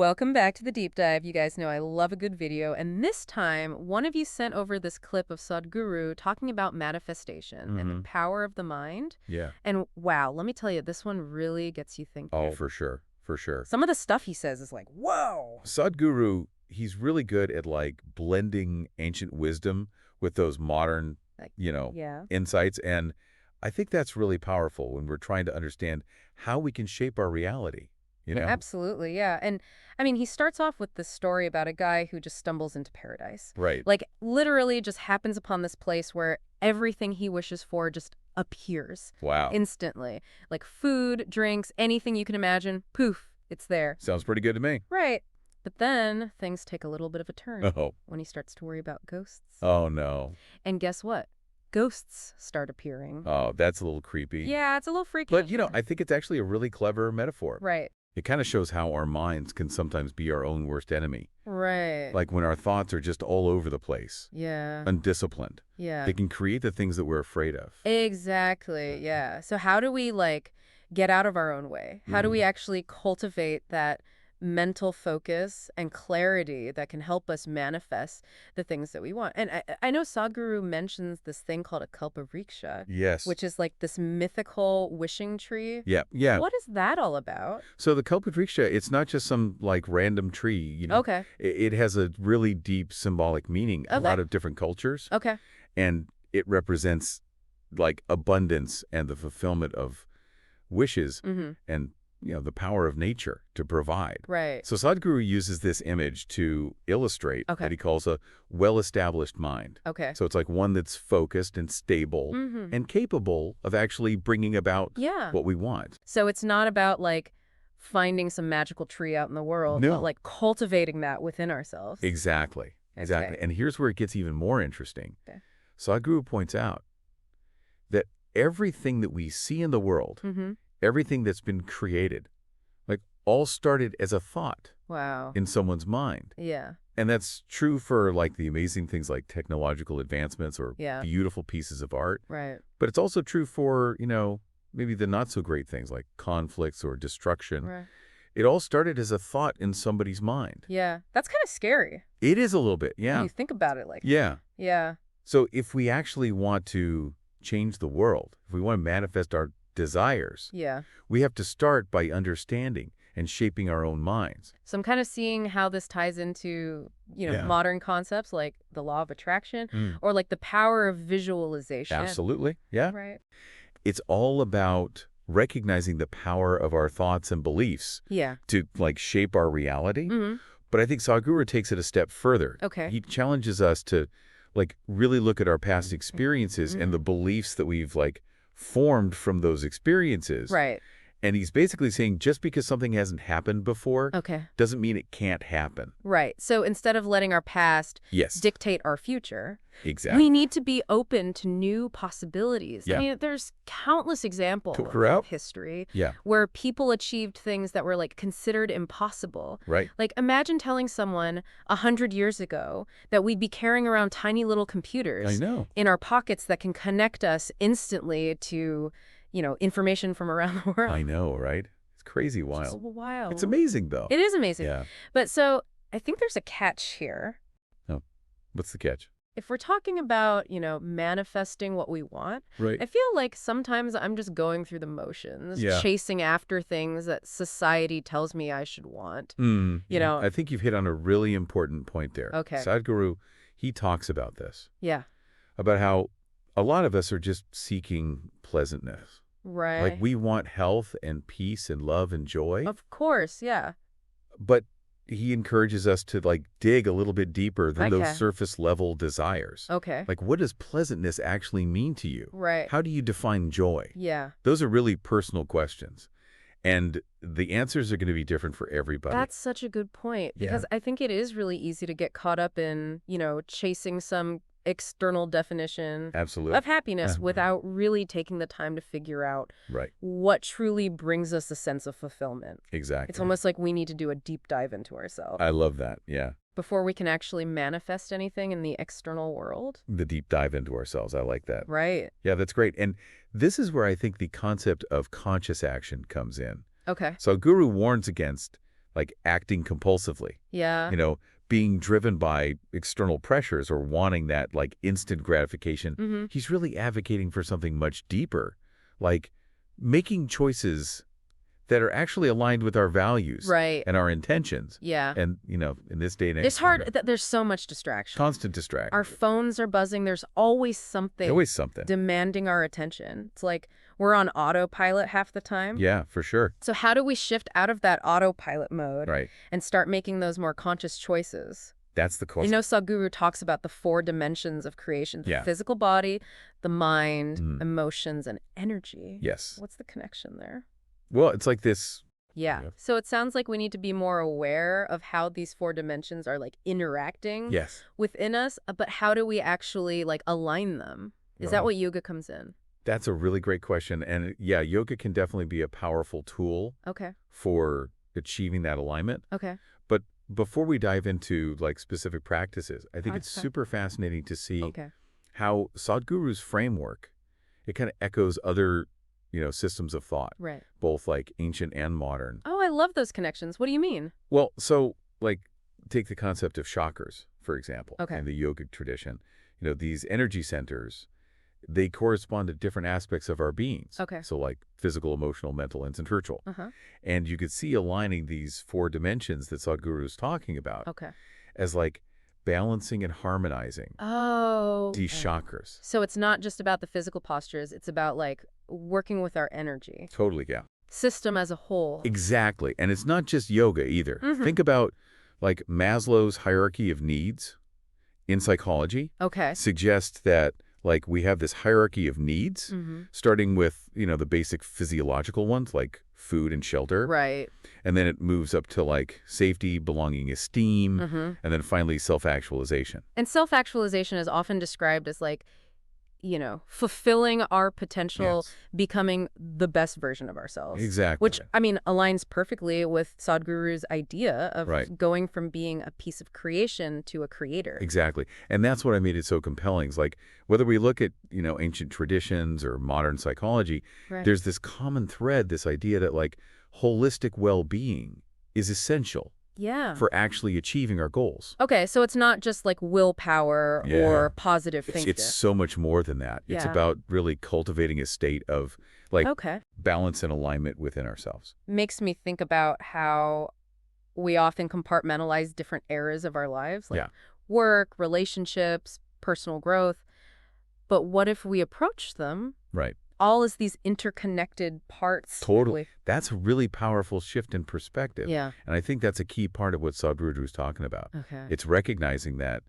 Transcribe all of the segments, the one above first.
Welcome back to the deep dive. You guys know I love a good video, and this time, one of you sent over this clip of Sadhguru talking about manifestation and the power of the mind. Yeah. And wow, let me tell you, this one really gets you thinking. Oh, for sure. For sure. Some of the stuff he says is like, whoa! Sadhguru, he's really good at like blending ancient wisdom with those modern, insights. And I think that's really powerful when we're trying to understand how we can shape our reality. Absolutely, yeah. And I mean, he starts off with this story about a guy who just stumbles into paradise. Right. Like, literally just happens upon this place where everything he wishes for just appears. Wow. Instantly. Like food, drinks, anything you can imagine, poof, it's there. Sounds pretty good to me. Right. But then things take a little bit of a turn when he starts to worry about ghosts. Oh, no. And guess what? Ghosts start appearing. Oh, that's a little creepy. Yeah, it's a little freaky. But, I think it's actually a really clever metaphor. Right. It kind of shows how our minds can sometimes be our own worst enemy. Right. Like when our thoughts are just all over the place. Yeah. Undisciplined. Yeah. They can create the things that we're afraid of. Exactly, yeah. So how do we, get out of our own way? How do we actually cultivate that mental focus and clarity that can help us manifest the things that we want? And I know Sadhguru mentions this thing called a Kalpavriksha. Yes. Which is like this mythical wishing tree. Yeah, yeah. What is that all about? So the Kalpavriksha, it's not just some random tree, Okay. It has a really deep symbolic meaning. A lot of different cultures. Okay. And it represents abundance and the fulfillment of wishes and the power of nature to provide. Right. So Sadhguru uses this image to illustrate what he calls a well-established mind. Okay. So it's like one that's focused and stable and capable of actually bringing about what we want. So it's not about finding some magical tree out in the world, but cultivating that within ourselves. Exactly. Exactly. And here's where it gets even more interesting. Okay. Sadhguru points out that everything that we see in the world, everything that's been created, all started as a thought in someone's mind. Yeah. And that's true for the amazing things like technological advancements or beautiful pieces of art. Right. But it's also true for, maybe the not so great things like conflicts or destruction. Right. It all started as a thought in somebody's mind. Yeah. That's kind of scary. It is a little bit, yeah. When you think about it Yeah. Yeah. So if we actually want to change the world, if we want to manifest our desires, we have to start by understanding and shaping our own minds. So I'm kind of seeing how this ties into, modern concepts like the law of attraction or the power of visualization. Absolutely. Yeah. Right. It's all about recognizing the power of our thoughts and beliefs to shape our reality. But I think Sadhguru takes it a step further. Okay. He challenges us to really look at our past experiences and the beliefs that we've formed from those experiences. Right. And he's basically saying just because something hasn't happened before doesn't mean it can't happen. Right. So instead of letting our past dictate our future, exactly, we need to be open to new possibilities. Yeah. I mean, there's countless examples of history where people achieved things that were considered impossible. Right. Imagine telling someone 100 years ago that we'd be carrying around tiny little computers in our pockets that can connect us instantly to information from around the world. I know, right? It's crazy wild. It's wild. It's amazing, though. It is amazing. Yeah. But so I think there's a catch here. Oh, what's the catch? If we're talking about, manifesting what we want, I feel like sometimes I'm just going through the motions, chasing after things that society tells me I should want. I think you've hit on a really important point there. Okay. Sadhguru, he talks about this. Yeah. About how a lot of us are just seeking pleasantness. Right. We want health and peace and love and joy. Of course, yeah. But he encourages us to dig a little bit deeper than those surface level desires. Okay. What does pleasantness actually mean to you? Right. How do you define joy? Yeah. Those are really personal questions. And the answers are going to be different for everybody. That's such a good point. Because I think it is really easy to get caught up in, chasing some external definition of happiness without really taking the time to figure out what truly brings us a sense of fulfillment. Exactly. It's almost like we need to do a deep dive into ourselves. I love that, yeah. Before we can actually manifest anything in the external world. The deep dive into ourselves, I like that. Right. Yeah, that's great. And this is where I think the concept of conscious action comes in. Okay. So Guru warns against like acting compulsively, Yeah. being driven by external pressures or wanting that like instant gratification. He's really advocating for something much deeper, like making choices that are actually aligned with our values Right. and our intentions. Yeah. And, in this day and age, It's hard. There's so much distraction. constant distraction. Our phones are buzzing. There's always something Always something. demanding our attention. It's like we're on autopilot half the time. Yeah, for sure. So how do we shift out of that autopilot mode Right. and start making those more conscious choices? That's the question. Sadhguru talks about the 4 dimensions of creation: the Yeah. physical body, the mind, emotions, and energy. Yes. What's the connection there? Well, it's like this. Yeah. So it sounds like we need to be more aware of how these 4 dimensions are like interacting Yes. within us, but how do we actually like align them? Is that what yoga comes in? That's a really great question. And yeah, yoga can definitely be a powerful tool Okay. for achieving that alignment. Okay. But before we dive into like specific practices, I think it's Okay. super fascinating to see Okay. how Sadhguru's framework, it kind of echoes other, systems of thought, Right. both like ancient and modern. Oh, I love those connections. What do you mean? Well, so like take the concept of chakras, for example, Okay. in the yogic tradition. These energy centers, they correspond to different aspects of our beings. Okay. So like physical, emotional, mental, and spiritual. Uh-huh. And you could see aligning these 4 dimensions that Sadhguru is talking about Okay. as like balancing and harmonizing Oh. these chakras. So it's not just about the physical postures. It's about like working with our energy Totally, yeah. system as a whole. Exactly. And it's not just yoga either. Mhm. Think about like Maslow's hierarchy of needs in psychology. Okay. Suggests that like we have this hierarchy of needs, starting with, the basic physiological ones like food and shelter. Right. And then it moves up to like safety, belonging, esteem, Mm-hmm. and then finally self-actualization. And self-actualization is often described as like, fulfilling our potential, Yes. becoming the best version of ourselves. Exactly. Which, I mean, aligns perfectly with Sadhguru's idea of Right. going from being a piece of creation to a creator. Exactly. And that's what I made it so compelling. It's like whether we look at, ancient traditions or modern psychology, Right. there's this common thread, this idea that like holistic well-being is essential Yeah. for actually achieving our goals. Okay, so it's not just like willpower Yeah. or positive thinking. It's so much more than that. It's Yeah. about really cultivating a state of like Okay. balance and alignment within ourselves. Makes me think about how we often compartmentalize different eras of our lives, like Yeah. work, relationships, personal growth. But what if we approach them Right. all as these interconnected parts? Totally. That's a really powerful shift in perspective. Yeah. And I think that's a key part of what Sadhguru is talking about. Okay. It's recognizing that,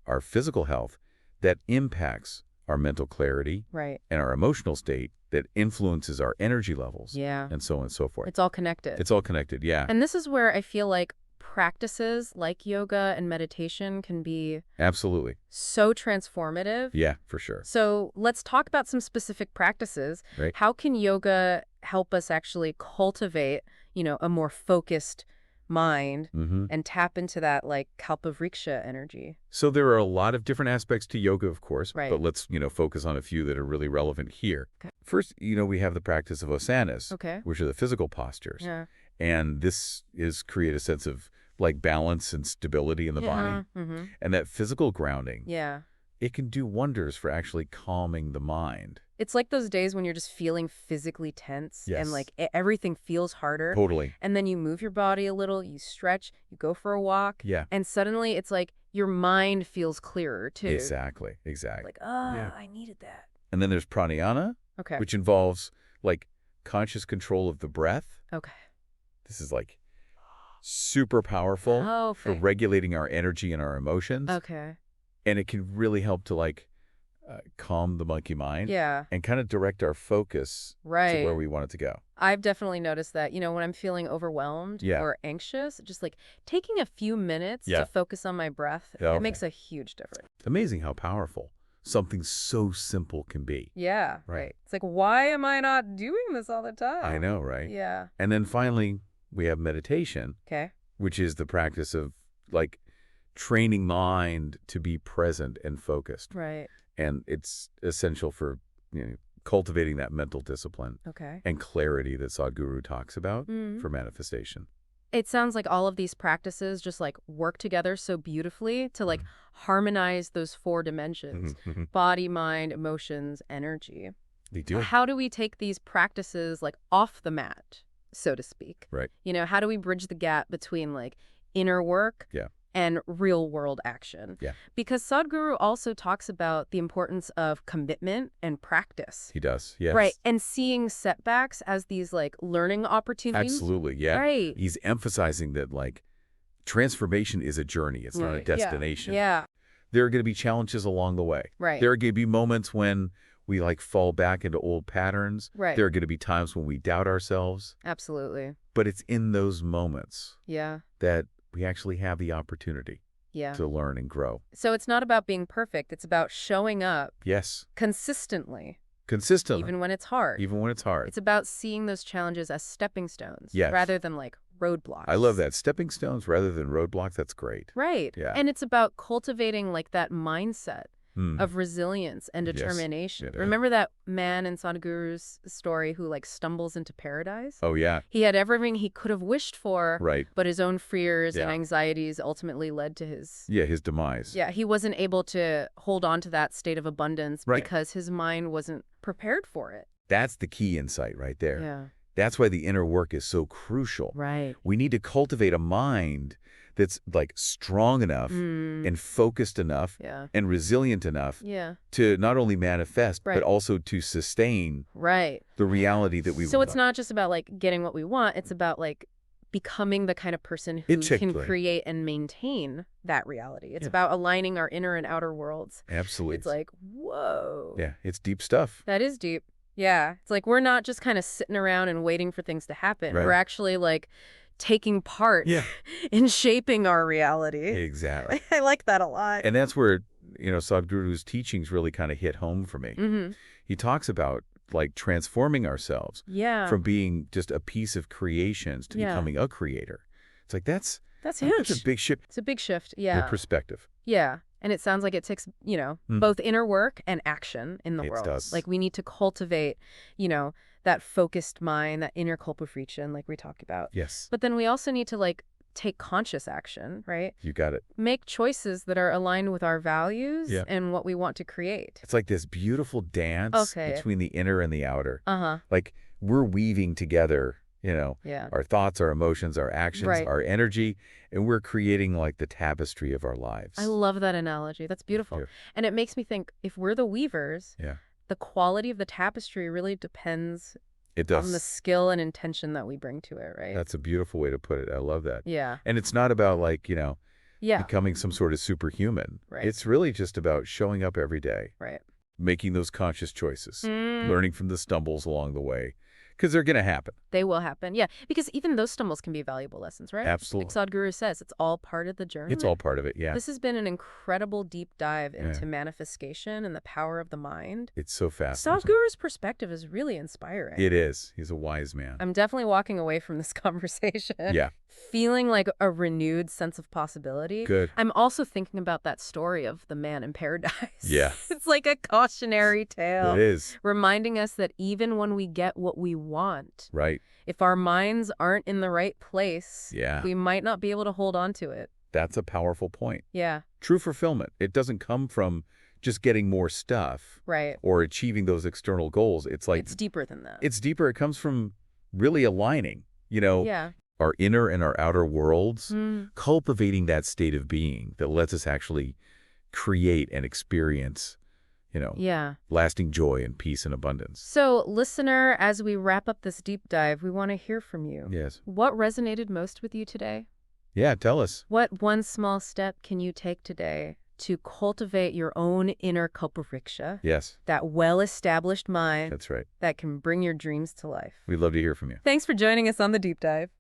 our physical health that impacts our mental clarity Right. and our emotional state that influences our energy levels. Yeah. And so on and so forth. It's all connected. It's all connected, yeah. And this is where I feel like practices like yoga and meditation can be Absolutely. so transformative. Yeah, for sure. So let's talk about some specific practices. Right. How can yoga help us actually cultivate, a more focused mind and tap into that like Kalpavriksha energy? So there are a lot of different aspects to yoga, of course, Right. but let's, focus on a few that are really relevant here. Okay. First, we have the practice of asanas, Okay. which are the physical postures. Yeah. And this is create a sense of like balance and stability in the body. Mm-hmm. And that physical grounding, Yeah. it can do wonders for actually calming the mind. It's like those days when you're just feeling physically tense Yes. and like everything feels harder. Totally. And then you move your body a little, you stretch, you go for a walk. Yeah. And suddenly it's like your mind feels clearer too. Exactly. Like, oh, Yeah. I needed that. And then there's pranayama, Okay. which involves like conscious control of the breath. Okay. This is like super powerful Oh, for regulating our energy and our emotions. Okay. And it can really help to like calm the monkey mind. Yeah. And kind of direct our focus Right. to where we want it to go. I've definitely noticed that, when I'm feeling overwhelmed Yeah. or anxious, just like taking a few minutes Yeah. to focus on my breath, Okay. it makes a huge difference. Amazing how powerful something so simple can be. Yeah. Right. It's like, why am I not doing this all the time? I know, right? Yeah. And then finally, we have meditation, Okay. which is the practice of like training mind to be present and focused. Right. And it's essential for cultivating that mental discipline Okay. and clarity that Sadhguru talks about Mhm. for manifestation. It sounds like all of these practices just like work together so beautifully to like harmonize those four dimensions: body, mind, emotions, energy. They do. How do we take these practices like off the mat, so to speak? Right. How do we bridge the gap between like inner work and real world action? Yeah. Because Sadhguru also talks about the importance of commitment and practice. He does, yes. Right. And seeing setbacks as these like learning opportunities. Absolutely, yeah. Right. He's emphasizing that like transformation is a journey. It's not a destination. Yeah. There are going to be challenges along the way. Right. There are going to be moments when we like fall back into old patterns. Right. There are going to be times when we doubt ourselves. Absolutely. But it's in those moments that we actually have the opportunity to learn and grow. So it's not about being perfect. It's about showing up. Yes. Consistently. Even when it's hard. Even when it's hard. It's about seeing those challenges as stepping stones rather than like roadblocks. I love that. Stepping stones rather than roadblocks. That's great. Right. Yeah. And it's about cultivating like that mindset of resilience and determination. Yes. Remember that man in Sadhguru's story who like stumbles into paradise? Oh, yeah. He had everything he could have wished for, right. but his own fears and anxieties ultimately led to his demise. Yeah, he wasn't able to hold on to that state of abundance because his mind wasn't prepared for it. That's the key insight right there. Yeah. That's why the inner work is so crucial. Right. We need to cultivate a mind that's like strong enough and focused enough and resilient enough to not only manifest, but also to sustain the reality that we want. So it's not just about like getting what we want. It's about like becoming the kind of person who can create and maintain that reality. It's about aligning our inner and outer worlds. Absolutely. It's like, whoa. Yeah, it's deep stuff. That is deep. Yeah. It's like we're not just kind of sitting around and waiting for things to happen. We're actually like taking part in shaping our reality. Exactly. I like that a lot. And that's where, Sadhguru's teachings really kind of hit home for me. He talks about like transforming ourselves from being just a piece of creations to becoming a creator. It's like that's huge. That's a big shift. It's a big shift. Yeah. The perspective. Yeah. And it sounds like it takes, both inner work and action in the world. It does. Like we need to cultivate, that focused mind, that inner Kalpavriksha, like we talked about. Yes. But then we also need to like take conscious action, right? You got it. Make choices that are aligned with our values and what we want to create. It's like this beautiful dance between the inner and the outer. Uh-huh. Like we're weaving together, our thoughts, our emotions, our actions, our energy, and we're creating like the tapestry of our lives. I love that analogy. That's beautiful. And it makes me think if we're the weavers, the quality of the tapestry really depends on the skill and intention that we bring to it, right? That's a beautiful way to put it. I love that. Yeah. And it's not about like, becoming some sort of superhuman. Right. It's really just about showing up every day. Right. Making those conscious choices, learning from the stumbles along the way. Because they're going to happen. They will happen, yeah. Because even those stumbles can be valuable lessons, right? Absolutely. Like Sadhguru says, it's all part of the journey. It's all part of it, yeah. This has been an incredible deep dive into manifestation and the power of the mind. It's so fascinating. Sadhguru's perspective is really inspiring. It is. He's a wise man. I'm definitely walking away from this conversation. Yeah. Feeling like a renewed sense of possibility. Good. I'm also thinking about that story of the man in paradise. Yeah. It's like a cautionary tale. It is. Reminding us that even when we get what we want, right, if our minds aren't in the right place, yeah, we might not be able to hold on to it. That's a powerful point. Yeah. True fulfillment. It doesn't come from just getting more stuff. Right. Or achieving those external goals. It's like... It's deeper than that. It's deeper. It comes from really aligning, our inner and our outer worlds, cultivating that state of being that lets us actually create and experience lasting joy and peace and abundance. So, listener, as we wrap up this deep dive, we want to hear from you. Yes. What resonated most with you today? Yeah, tell us. What one small step can you take today to cultivate your own inner Kalpavriksha? Yes. That well-established mind. That's right. That can bring your dreams to life. We'd love to hear from you. Thanks for joining us on The Deep Dive.